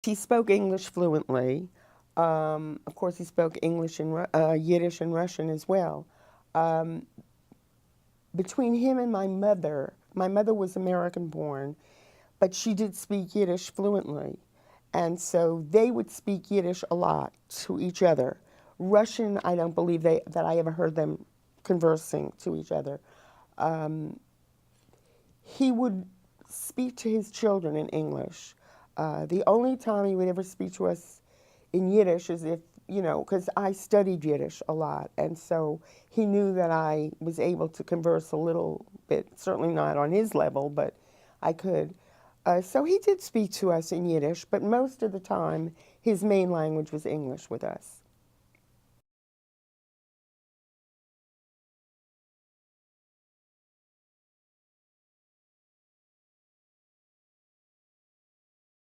He spoke English fluently. Of course, he spoke English and Yiddish and Russian as well. Um, Between him and my mother was American born, but she did speak Yiddish fluently. And so they would speak Yiddish a lot to each other. Russian, I don't believe that I ever heard them conversing to each other. Um, he would speak to his children in English. The only time he would ever speak to us in Yiddish is if, because I studied Yiddish a lot. And so he knew that I was able to converse a little bit, certainly not on his level, but I could. So he did speak to us in Yiddish, but most of the time his main language was English with us.